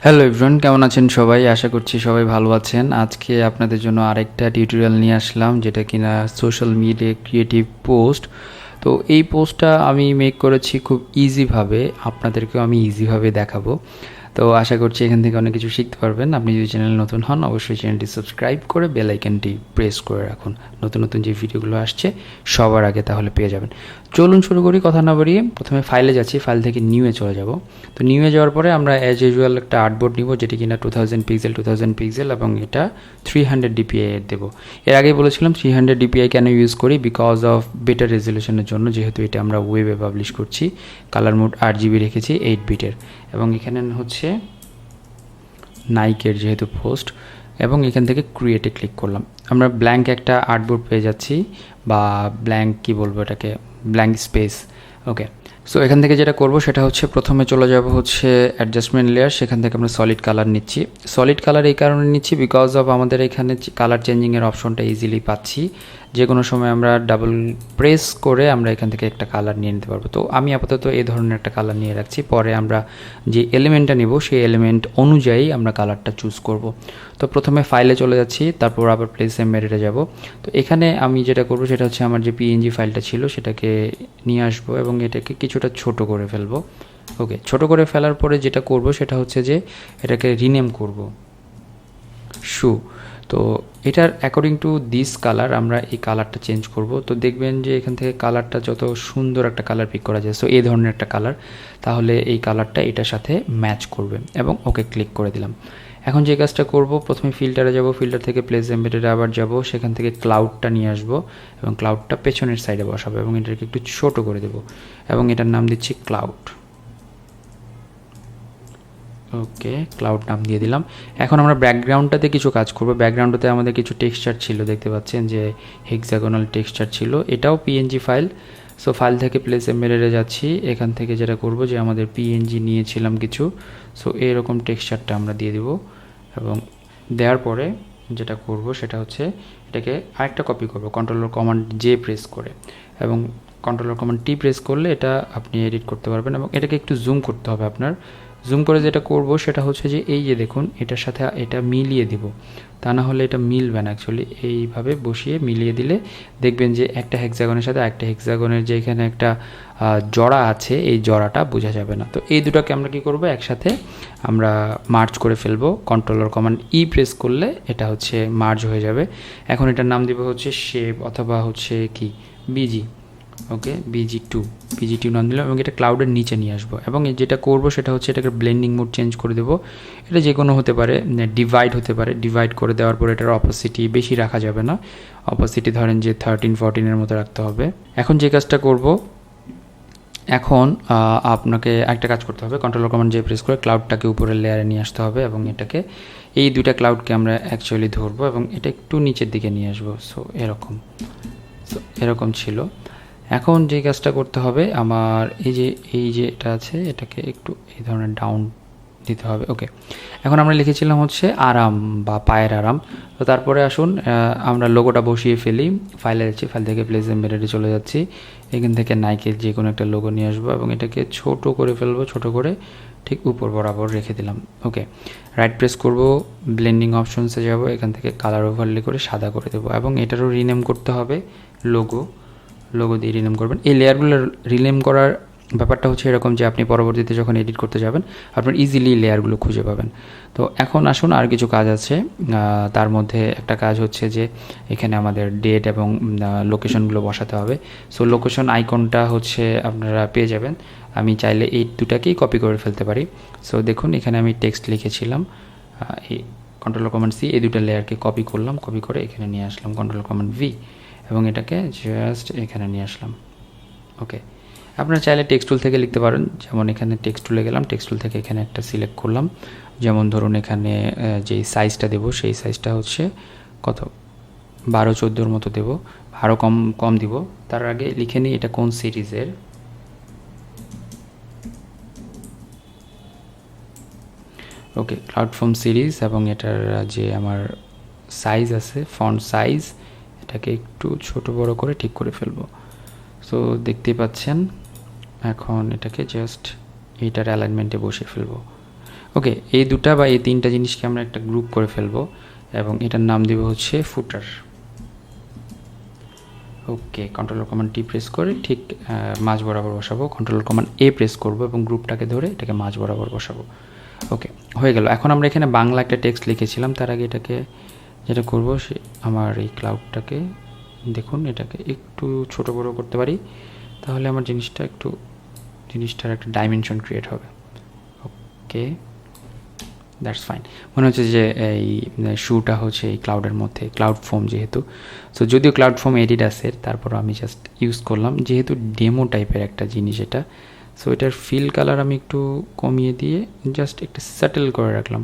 Hello everyone, কেমন আছেন সবাই? আশা করছি সবাই ভালো আছেন। আজকে আপনাদের জন্য আরেকটা টিউটোরিয়াল নিয়ে আসলাম, যেটা কিনা সোশ্যাল মিডিয়া ক্রিয়েটিভ পোস্ট। তো এই পোস্টটা আমি মেক করেছি খুব ইজিভাবে, আপনাদেরকেও আমি ইজিভাবে দেখাবো। তো আশা করছি এখান থেকে অনেক কিছু শিখতে পারবেন। আপনি যদি চ্যানেলে নতুন হন, অবশ্যই চ্যানেলটি সাবস্ক্রাইব করে বেল আইকনটি প্রেস করে রাখুন, নতুন নতুন যে ভিডিওগুলো আসছে সবার আগে তাহলে পেয়ে যাবেন। চলুন শুরু করি, কথা না বাড়িয়ে। প্রথমে ফাইলে যাচ্ছি, ফাইল থেকে নিউয়ে চলে যাব। তো নিউয়ে যাওয়ার পরে আমরা অ্যাজ ইউজুয়াল একটা আর্টবোর্ড নিব, যেটি কিনা 2000 পিক্সেল এবং এটা 300 ডিপিআই এর দেবো। এর আগেই বলেছিলাম 300 ডিপিআই কেন ইউজ করি, বিকজ অফ বেটার রেজলিউশনের জন্য, যেহেতু এটা আমরা ওয়েবে পাবলিশ করছি। কালার মোড 8GB রেখেছি 8 বিটের, এবং এখানে হচ্ছে নাইকের যেহেতু পোস্ট, এবং এখান থেকে ক্রিয়েটে ক্লিক করলাম। আমরা ব্ল্যাঙ্ক একটা আর্টবোর্ড পেয়ে যাচ্ছি, বা ব্ল্যাঙ্ক কি বলবো এটাকে, ব্ল্যাঙ্ক স্পেস। ওকে, সো এখান থেকে যেটা করব সেটা হচ্ছে প্রথমে চলে যাব হচ্ছে অ্যাডজাস্টমেন্ট লেয়ার, সেখান থেকে আমরা সলিড কালার নিচ্ছি। সলিড কালার এই কারণে নিচ্ছি বিকজ অফ আমাদের এখানে কালার চেঞ্জিংয়ের অপশনটা ইজিলি পাচ্ছি। যে কোনো সময় আমরা ডাবল প্রেস করে আমরা এখান থেকে একটা কালার নিয়ে নিতে পারবো। তো আমি আপাতত এই ধরনের একটা কালার নিয়ে রাখছি, পরে আমরা যে এলিমেন্টটা নেব সেই এলিমেন্ট অনুযায়ী আমরা কালারটা চুজ করব। তো প্রথমে ফাইলে চলে যাচ্ছি, তারপর আবার প্লেস এমবেডেডে যাব। তো এখানে আমি যেটা করব সেটা হচ্ছে আমার যে পিএনজি ফাইলটা ছিল সেটাকে নিয়ে আসবো এবং এটাকে কিছুটা ছোট করে ফেলবো। ওকে, ছোট করে ফেলার পরে যেটা করব সেটা হচ্ছে যে এটাকে রিনেম করব শু। তো এটার অ্যাকর্ডিং টু দিস কালার আমরা এই কালারটা চেঞ্জ করব। তো দেখবেন যে এখান থেকে কালারটা যত সুন্দর একটা কালার পিক করা যায়, সো এই ধরনের একটা কালার, তাহলে এই কালারটা এটার সাথে ম্যাচ করবে, এবং ওকে ক্লিক করে দিলাম। এখন যে কাজটা করব, প্রথমে ফিল্টারে যাব, ফিল্টার থেকে প্লেস এমবেডেডে আবার যাব, সেখান থেকে ক্লাউডটা নিয়ে আসব এবং ক্লাউডটা পেছনের সাইডে বসাবো এবং এটাকে একটু ছোট করে দেব এবং এটার নাম দিচ্ছি ক্লাউড। ওকে, ক্লাউড নাম দিয়ে দিলাম। এখন আমরা ব্যাকগ্রাউন্ডটাতে কিছু কাজ করব। ব্যাকগ্রাউন্ডটাতে আমাদের কিছু টেক্সচার ছিল, দেখতে পাচ্ছেন যে হেক্সাগোনাল টেক্সচার ছিল, এটাও পিএনজি ফাইল। সো ফাইল থেকে প্লেস এমবেডেডে যাচ্ছি, এখান থেকে যেটা করব যে আমাদের পিএনজি নিয়েছিলাম কিছু, সো এরকম টেক্সচারটা আমরা দিয়ে দিব। এবং দেওয়ার পরে যেটা করব সেটা হচ্ছে এটাকে আরেকটা কপি করব, কন্ট্রোলার কমান্ড জে প্রেস করে, এবং কন্ট্রোলার কমান্ড টি প্রেস করলে এটা আপনি এডিট করতে পারবেন। এবং এটাকে একটু জুম করতে হবে আপনার। জুম করে যেটা করব সেটা হচ্ছে যে এই যে দেখুন, এটার সাথে এটা মিলিয়ে দিব, তা না হলে এটা মিলবে না। অ্যাকচুয়ালি এইভাবে বসিয়ে মিলিয়ে দিলে দেখবেন যে একটা হেক্সাগনের সাথে একটা হেক্সাগনের যে এখানে একটা জড়া আছে, এই জড়াটা বোঝা যাবে না। তো এই দুটাকে আমরা কি করব, একসাথে আমরা মার্জ করে ফেলবো। কন্ট্রোলার কমান্ড ই প্রেস করলে এটা হচ্ছে মার্জ হয়ে যাবে। এখন এটার নাম দিব হচ্ছে শেপ, অথবা হচ্ছে কি বিজি। ওকে, বিজি টু নাম দিলাম এবং এটা ক্লাউডের নিচে নিয়ে আসবো। এবং যেটা করবো সেটা হচ্ছে এটাকে ব্লেন্ডিং মোড চেঞ্জ করে দেবো। এটা যে কোনো হতে পারে, ডিভাইড হতে পারে। ডিভাইড করে দেওয়ার পর এটার অপোসিটি বেশি রাখা যাবে না, অপোসিটি ধরেন যে 13-14 মতো রাখতে হবে। এখন যে কাজটা করব, এখন আপনাকে একটা কাজ করতে হবে, কন্ট্রোলার কমান্ড যে প্রেস করে ক্লাউডটাকে উপরের লেয়ারে নিয়ে আসতে হবে এবং এটাকে, এই দুইটা ক্লাউডকে আমরা অ্যাকচুয়ালি ধরবো এবং এটা একটু নিচের দিকে নিয়ে আসবো। সো এরকম ছিল। এখন যে কাজটা করতে হবে, আমার এই যে এটা আছে, এটাকে একটু এই ধরনের ডাউন দিতে হবে। ওকে, এখন আমরা লিখেছিলাম হচ্ছে আরাম বা পায়ের আরাম। তো তারপরে আসুন আমরা লোগোটা বসিয়ে ফেলি। ফাইলে যাচ্ছি, ফাইল থেকে প্লেস এমবেডেডে চলে যাচ্ছি, এখান থেকে নাইকের যে কোনো একটা লোগো নিয়ে আসবো এবং এটাকে ছোট করে ফেলবো, ছোট করে ঠিক উপর বরাবর রেখে দিলাম। ওকে, রাইট প্রেস করব, ব্লেন্ডিং অপশনসে যাব, এখান থেকে কালার ওভারলে করে সাদা করে দেবো এবং এটারও রিনেম করতে হবে, লোগো দিয়ে রিনেম করবেন। এই লেয়ারগুলো রিনেম করার ব্যাপারটা হচ্ছে এরকম যে আপনি পরবর্তীতে যখন এডিট করতে যাবেন আপনার ইজিলি লেয়ারগুলো খুঁজে পাবেন। তো এখন আসুন আর কিছু কাজ আছে। তার মধ্যে একটা কাজ হচ্ছে যে এখানে আমাদের ডেট এবং লোকেশনগুলো বসাতে হবে। সো লোকেশন আইকনটা হচ্ছে আপনারা পেয়ে যাবেন। আমি চাইলে এই দুটাকেই কপি করে ফেলতে পারি। সো দেখুন, এখানে আমি টেক্সট লিখেছিলাম, এই কন্ট্রোল কমান্ড সি, এই দুটো লেয়ারকে কপি করলাম, কপি করে এখানে নিয়ে আসলাম কন্ট্রোল কমান্ড ভি এবং এটাকে জাস্ট এখানে নিয়ে আসলাম। ওকে, আপনারা চাইলে টেক্সট টুল থেকে লিখতে পারেন, যেমন এখানে টেক্সট টুলে গেলাম, টেক্সট টুল থেকে এখানে একটা সিলেক্ট করলাম। যেমন ধরুন এখানে যেই সাইজটা দেবো সেই সাইজটা হচ্ছে কত, 12-14 মতো দেবো, আরও কম দিব। তার আগে লিখে নিই এটা কোন সিরিজের। ওকে, ক্লাউড ফর্ম সিরিজ, এবং এটার যে আমার সাইজ আছে, ফন্ট সাইজ, এটাকে একটু ছোট বড় করে ঠিক করে ফেলবো। সো দেখতেই পাচ্ছেন, এখন এটাকে জাস্ট এইটার অ্যালাইনমেন্টে বসিয়ে ফেলবো। ওকে, এই দুটা বা এই তিনটা জিনিসকে আমরা একটা গ্রুপ করে ফেলবো এবং এটার নাম দেব হচ্ছে ফুটার। ওকে, কন্ট্রোল-কমান্ড-টি প্রেস করে ঠিক মাঝ বরাবর বসাবো, কন্ট্রোল-কমান্ড-এ প্রেস করব এবং গ্রুপটাকে ধরে এটাকে মাঝ বরাবর বসাবো। ওকে, হয়ে গেল। এখন আমরা এখানে বাংলা একটা টেক্সট লিখেছিলাম, তার আগে এটাকে যেটা করব সে আমার এই ক্লাউডটাকে দেখুন, এটাকে একটু ছোট বড় করতে পারি, তাহলে আমার জিনিসটার একটা ডাইমেনশন ক্রিয়েট হবে। ওকে, দ্যাটস ফাইন। মনে হচ্ছে যে এই শুটা হচ্ছে এই ক্লাউডের মধ্যে, ক্লাউড ফোম যেহেতু, সো যদিও ক্লাউড ফোম এডিট আছে, তারপর আমি জাস্ট ইউজ করলাম যেহেতু ডেমো টাইপের একটা জিনিস এটা। সো এটার ফিল কালার আমি একটু কমিয়ে দিয়ে জাস্ট একটা সেটেল করে রাখলাম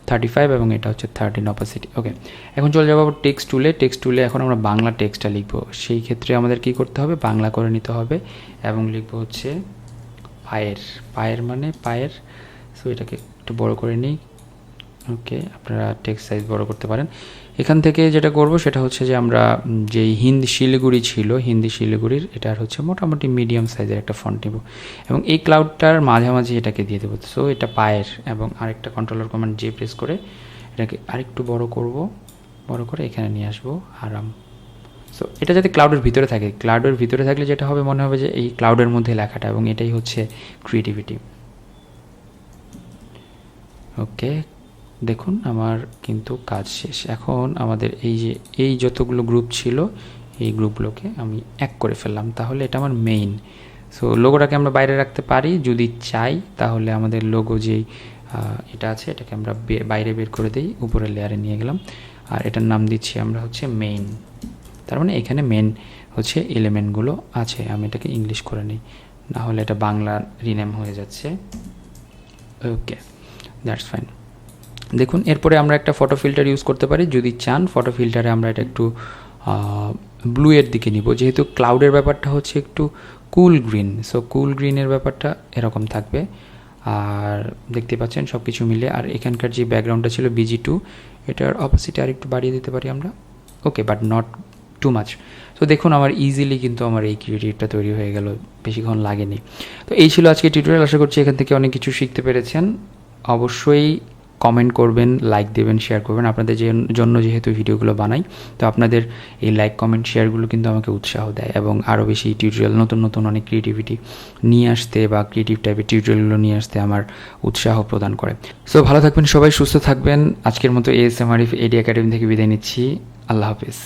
35 এবং এটা হচ্ছে 13 অপাসিটি। ওকে, এখন চলে যাবো টেক্সট টুলে এখন আমরা বাংলা টেক্সটটা লিখবো। সেই ক্ষেত্রে আমাদের কি করতে হবে, বাংলা করে নিতে হবে এবং লিখবো হচ্ছে পায়ের মানে পায়ের। সো এটাকে একটু বড় করে নিই। ওকে, আপনারা টেক্সট সাইজ বড় করতে পারেন। এখান থেকে যেটা করব সেটা হচ্ছে যে আমরা যেই হিন্দি শিলিগুড়ির এটার হচ্ছে মোটামুটি মিডিয়াম সাইজের একটা ফন্ট নেব এবং এই ক্লাউডটার মাঝামাঝি এটাকে দিয়ে দেবো। সো এটা পায়ের এবং আরেকটা কন্ট্রোল-কমান্ড-জে প্রেস করে এটাকে আরেকটু বড় করে এখানে নিয়ে আসবো আরাম। সো এটা যাতে ক্লাউডের ভিতরে থাকলে যেটা হবে মনে হবে যে এই ক্লাউডের মধ্যে লেখাটা, এবং এটাই হচ্ছে ক্রিয়েটিভিটি। ওকে, দেখুন আমার কিন্তু কাজ শেষ। এখন আমাদের এই যতগুলো গ্রুপ ছিল এই গ্রুপগুলোকে আমি এক করে ফেললাম, তাহলে এটা আমার মেইন। সো লোগোটাকে আমরা বাইরে রাখতে পারি যদি চাই, তাহলে আমাদের লোগো যেই এটা আছে এটাকে আমরা বাইরে বের করে দিই, উপরের লেয়ারে নিয়ে গেলাম আর এটার নাম দিচ্ছি আমরা হচ্ছে মেইন। তার মানে এখানে মেন হচ্ছে এলিমেন্টগুলো আছে। আমি এটাকে ইংলিশ করে নিই, না হলে এটা বাংলা রিনেম হয়ে যাচ্ছে। ওকে, দ্যাটস ফাইন। দেখুন এরপরে আমরা একটা ফটো ফিল্টার ইউজ করতে পারি যদি চান। ফটো ফিল্টারে আমরা এটা একটু ব্লু এর দিকে নিব, যেহেতু ক্লাউডের ব্যাপারটা হচ্ছে একটু কুল গ্রিন। সো কুল গ্রিনের ব্যাপারটা এরকম থাকবে। আর দেখতে পাচ্ছেন সব কিছু মিলে। আর এখানকার যে ব্যাকগ্রাউন্ডটা ছিল BG2, এটার অপোজিটে আর একটু বাড়িয়ে দিতে পারি আমরা। ওকে, বাট নট টু মাচ। তো দেখুন আমার ইজিলি কিন্তু আমার এই ক্রিয়েটিভটা তৈরি হয়ে গেল, বেশিক্ষণ লাগেনি। তো এই ছিল আজকে টিউটোরিয়াল। আশা করছি এখান থেকে অনেক কিছু শিখতে পেরেছেন। অবশ্যই কমেন্ট করবেন, লাইক দেবেন, শেয়ার করবেন। আপনাদের জন্য যেহেতু ভিডিওগুলো বানাই, তো আপনাদের এই লাইক, কমেন্ট, শেয়ারগুলো কিন্তু আমাকে উৎসাহ দেয় এবং আরও বেশি টিউটোরিয়াল, নতুন অনেক ক্রিয়েটিভিটি নিয়ে আসতে বা ক্রিয়েটিভ টাইপের টিউটোরিয়ালগুলো নিয়ে আসতে আমার উৎসাহ প্রদান করে। সো ভালো থাকবেন সবাই, সুস্থ থাকবেন। আজকের মতো ASM আরিফ AD একাডেমি থেকে বিদায় নিচ্ছি। আল্লাহ হাফিজ।